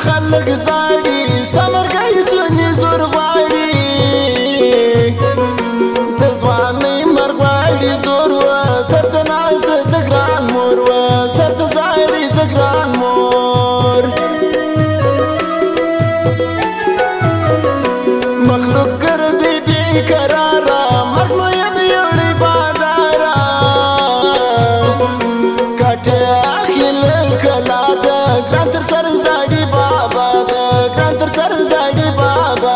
خلق زاړي ستا مرګی سونی زور غواړي د ځوانۍ مرګ غواړي زور و سر ته ناسته د ګران مور و سر ته زاړي د ګران مور مخلوق ګرځي بې قراره مرګ مو یم یوړی باداره کټه اخیل کلا د ګران تر سر زاړي بابا د ګران تر سر زاړي بابا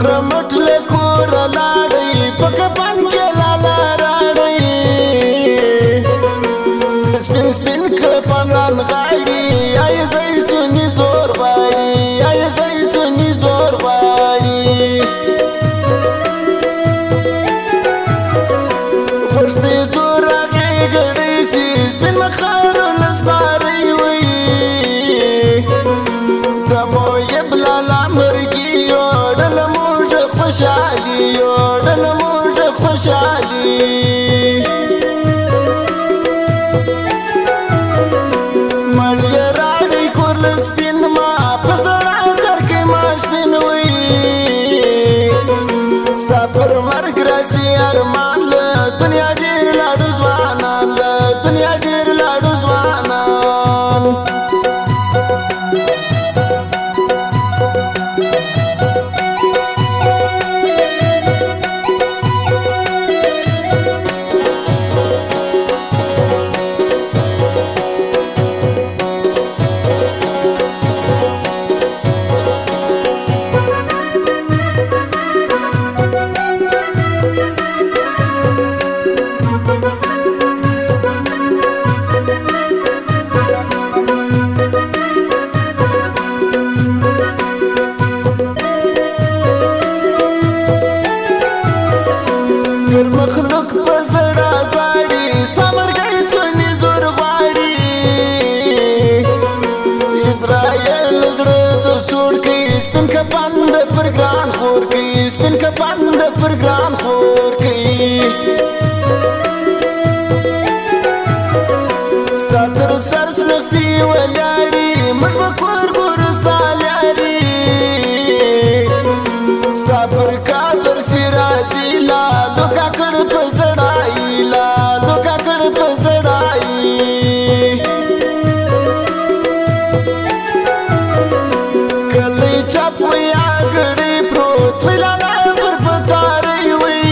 رمټ له کور لاړی په کفن کې لالا راړی سپین سپین کفن غاړي آی زئی سونی زور غواړي آی زئی سونی زور غواړي خوش دې زور راغی ګړی سي سپین مخار لسباري وي دمو یبلالا مرګي خوشحالی یوډل موږ خوشحالی مړی راړی کور سپین ما په زړه در کې ما سپین وي ستا پر مرګ راځي ارمان له دنیا ډېر لاړو ځوانان له دنیا ډېر لاړو ځوانان مخلوق په زړه زاړي ستا مرګی سونی زور غواړي اسرائیل زړه د سوړ کوي سپین کفن د پر ګران خور کوي سپین کفن د پر ګران خور کوي ستا تر سر سلختي ولاړي موږ به کور ګور ستا لاري ستا پر کابر سي راځي لالو کاکړ په زړای لالو کاکړ په زړای کلی چپ ویا ګړی پروت وی لالا پر پتاري وی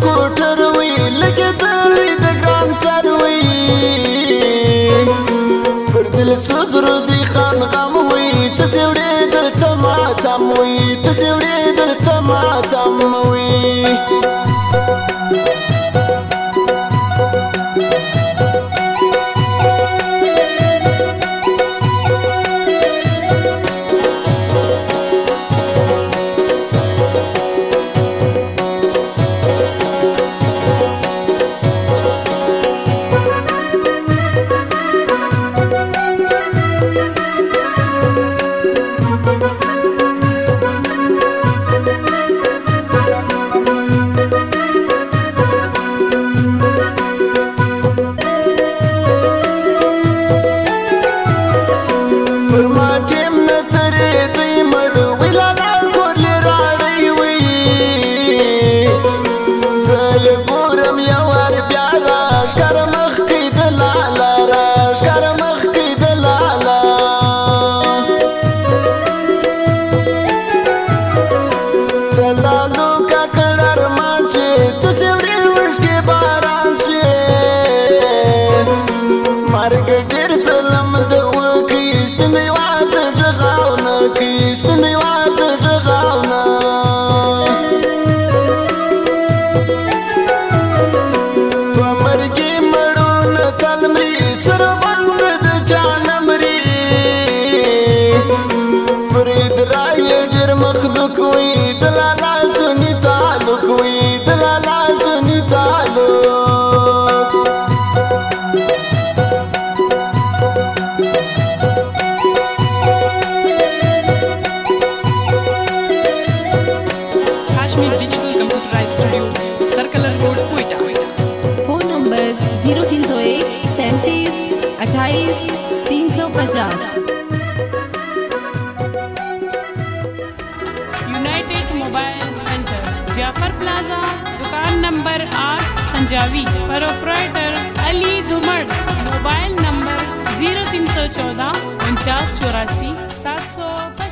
سکوټر وي لګېدلی د ګران سر وي پر دل سوز روزي خان غم وي تسې وړې دلته ماتم وي تسې وړې دلته ماتم وي United mobile centre Jafar प्लाजा दुकान नंबर 8 संजावी प्रोप्राइटर अली दुमड़ mobile number 0314 49 84 700